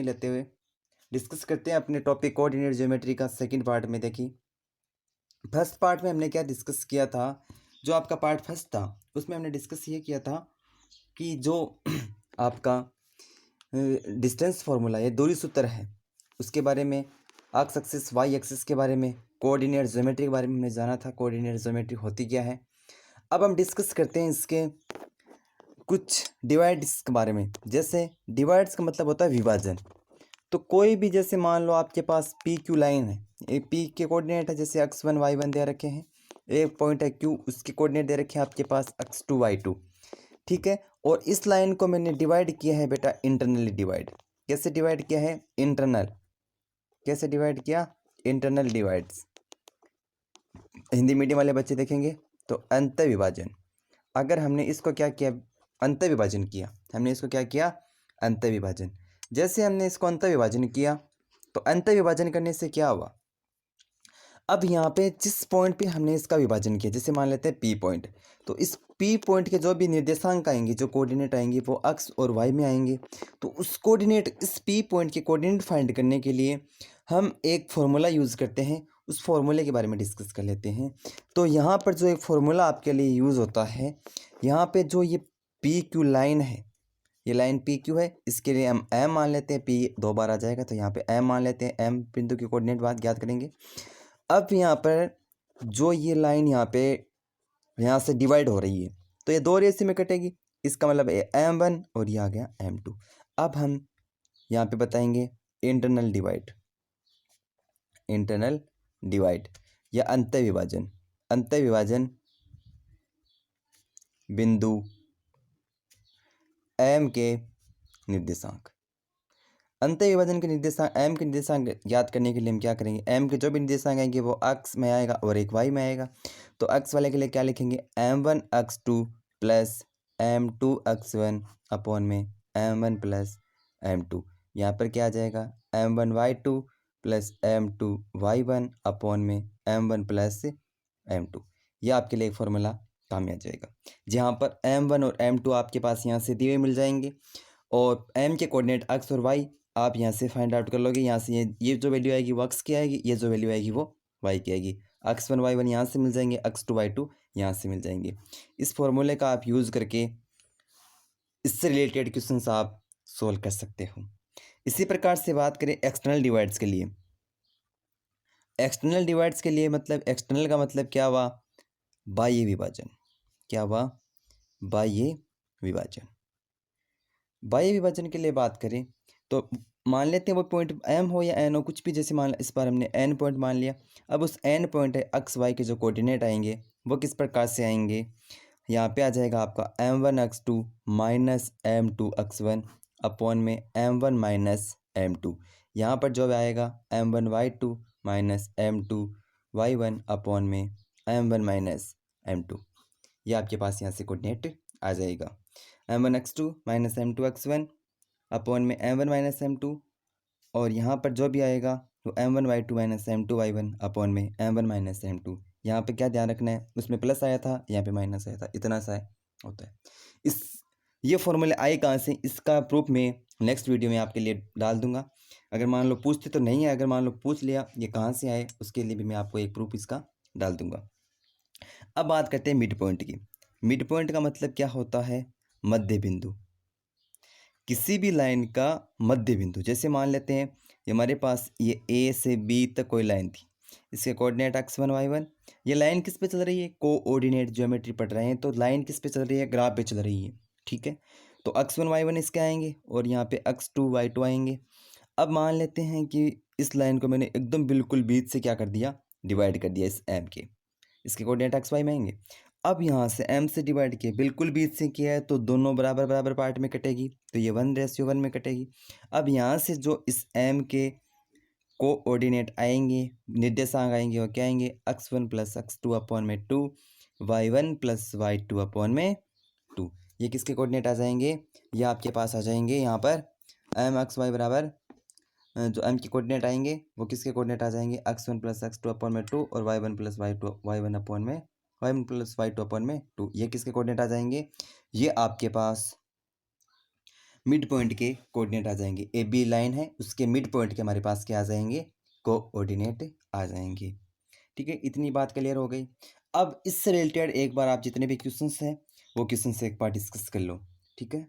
लेते हुए डिस्कस करते हैं अपने टॉपिक कोऑर्डिनेट ज्योमेट्री का सेकंड पार्ट में। देखिए, फर्स्ट पार्ट में हमने क्या डिस्कस किया था। जो आपका पार्ट फर्स्ट था उसमें हमने डिस्कस ये किया था कि जो आपका डिस्टेंस फार्मूला या दूरी सूत्र है उसके बारे में, एक्स एक्सिस वाई एक्सिस के बारे में, कोऑर्डिनेट ज्योमेट्री के बारे में हमने जाना था। कोऑर्डिनेट ज्योमेट्री होती क्या है। अब हम डिस्कस करते हैं इसके कुछ डिवाइड्स के बारे में। जैसे डिवाइड्स का मतलब होता है विभाजन। तो कोई भी, जैसे मान लो आपके पास पी क्यू लाइन है, एक पी के कोऑर्डिनेट है, जैसे x1 y1 दे रखे हैं, एक पॉइंट है क्यू, उसके कोऑर्डिनेट दे रखे हैं आपके पास x2 y2, ठीक है। और इस लाइन को मैंने डिवाइड किया है बेटा इंटरनली डिवाइड। कैसे डिवाइड किया है? इंटरनल। कैसे डिवाइड किया? Internal divides. हिंदी मीडियम वाले बच्चे देखेंगे तो अंत विभाजन। अगर हमने इसको क्या किया? अंत विभाजन किया। हमने इसको क्या किया? अंत विभाजन। जैसे हमने इसको अंत विभाजन किया तो अंत विभाजन करने से क्या हुआ? अब यहाँ पे जिस पॉइंट पे हमने इसका विभाजन किया, जैसे मान लेते हैं पी पॉइंट, तो इस पी पॉइंट के जो भी निर्देशांक आएंगे, जो कोऑर्डिनेट आएंगे, वो एक्स और वाई में आएंगे। तो उस कोऑर्डिनेट, इस पी पॉइंट के कोऑर्डिनेट फाइंड करने के लिए हम एक फॉर्मूला यूज़ करते हैं। उस फॉर्मूले के बारे में डिस्कस कर लेते हैं। तो यहाँ पर जो एक फॉर्मूला आपके लिए यूज़ होता है, यहाँ पे जो ये पी क्यू लाइन है, ये लाइन पी क्यू है, इसके लिए हम एम मान लेते हैं। पी दो बार आ जाएगा तो यहाँ पे एम मान लेते हैं। एम बिंदु के कोऑर्डिनेट बाद ज्ञात करेंगे। अब यहाँ पर जो ये लाइन यहाँ से डिवाइड हो रही है, तो ये दो रेशे में कटेगी। इसका मतलब M1 और ये आ गया M2। अब हम यहाँ पे बताएंगे इंटरनल डिवाइड। इंटरनल डिवाइड या अंत विभाजन। अंत विभाजन बिंदु M के निर्देशांक। अंत विभाजन के निर्देशांक, M के निर्देशांक ज्ञात करने के लिए हम क्या करेंगे? M के जो भी निर्देशांक आएंगे वो x में आएगा और एक y में आएगा। तो x वाले के लिए क्या लिखेंगे? M1 x2 plus M2 x1 upon में M1 प्लस M2। यहाँ पर क्या आ जाएगा? M1 y2 plus M2 y1 upon में M1 प्लस M2। यह आपके लिए एक फॉर्मूला काम में आ जाएगा, जहाँ पर M1 और M2 आपके पास यहाँ से दिए मिल जाएंगे और M के कोऑर्डिनेट x और y आप यहाँ से फाइंड आउट कर लोगे। यहाँ से ये जो वैल्यू आएगी वो x की आएगी, ये जो वैल्यू आएगी वो y की आएगी। x1 y1 यहाँ से मिल जाएंगे, x2 y2 यहाँ से मिल जाएंगे। इस फॉर्मूले का आप यूज़ करके इससे रिलेटेड क्वेश्चंस आप सोल्व कर सकते हो। इसी प्रकार से बात करें एक्सटर्नल डिवाइड्स के लिए। एक्सटर्नल डिवाइड्स के लिए मतलब, एक्सटर्नल का मतलब क्या हुआ? बाह्य विभाजन। क्या हुआ? बाह्य विभाजन। बाह्य विभाजन के लिए बात करें तो मान लेते हैं वो पॉइंट एम हो या एन हो, कुछ भी, जैसे मान, इस बार हमने एन पॉइंट मान लिया। अब उस एन पॉइंट है एक्स वाई के जो कोऑर्डिनेट आएंगे वो किस प्रकार से आएंगे? यहाँ पे आ जाएगा आपका M1 x2 minus M2 x1 upon में M1 माइनस M2। यहाँ पर जो आएगा M1 y2 minus M2 y1 upon में M1 माइनस M2। ये आपके पास यहाँ से कोऑर्डिनेट आ जाएगा। M1 x2 minus M2 x1 upon में M1 माइनस M2, और यहाँ पर जो भी आएगा तो M1 y2 minus M2 y1 upon में M1 माइनस M2। यहाँ पे क्या ध्यान रखना है? उसमें प्लस आया था, यहाँ पे माइनस आया था, इतना सा होता है। ये फॉर्मूले आए कहाँ से? इसका प्रूफ मैं नेक्स्ट वीडियो में आपके लिए डाल दूंगा। अगर मान लो पूछते तो नहीं है, अगर मान लो पूछ लिया ये कहाँ से आए, उसके लिए भी मैं आपको एक प्रूफ इसका डाल दूंगा। अब बात करते हैं मिड पॉइंट की। मिड पॉइंट का मतलब क्या होता है? मध्य बिंदु। किसी भी लाइन का मध्य बिंदु। जैसे मान लेते हैं ये हमारे पास ये ए से बी तक कोई लाइन थी, इसके कोऑर्डिनेट x1 y1। ये लाइन किस पे चल रही है? कोऑर्डिनेट ज्योमेट्री पढ़ रहे हैं तो लाइन किस पे चल रही है? ग्राफ पे चल रही है, ठीक है। तो x1 y1 इसके आएंगे और यहाँ पे x2 y2 आएंगे। अब मान लेते हैं कि इस लाइन को मैंने एकदम बिल्कुल बीच से क्या कर दिया? डिवाइड कर दिया इस एम के। इसके कोऑर्डिनेट एक्स वाई में आएंगे। अब यहाँ से m से डिवाइड किया, बिल्कुल बीच से किया है तो दोनों बराबर बराबर पार्ट में कटेगी, तो ये 1:1 में कटेगी। अब यहाँ से जो इस m के कोऑर्डिनेट आएंगे, निर्देशांक आएंगे, और क्या आएंगे? x1 प्लस x2 अपॉन में 2, y1 प्लस y2 अपॉन में 2। ये किसके कोऑर्डिनेट आ जाएंगे? ये आपके पास आ जाएंगे यहाँ पर m x y बराबर, जो m के कोऑर्डिनेट आएंगे वो किसके कोऑर्डिनेट आ जाएंगे? x1 प्लस x2 अपॉन में 2 और y1 प्लस y1 अपॉन में y1 प्लस y2 अपॉन में 2। ये किसके कोऑर्डिनेट आ जाएंगे? ये आपके पास मिड पॉइंट के कोऑर्डिनेट आ जाएंगे। ए बी लाइन है, उसके मिड पॉइंट के हमारे पास क्या आ जाएंगे, कोऑर्डिनेट आ जाएंगे। ठीक है, इतनी बात क्लियर हो गई। अब इससे रिलेटेड एक बार आप जितने भी क्वेश्चंस हैं वो क्वेश्चंस एक बार डिस्कस कर लो। ठीक है।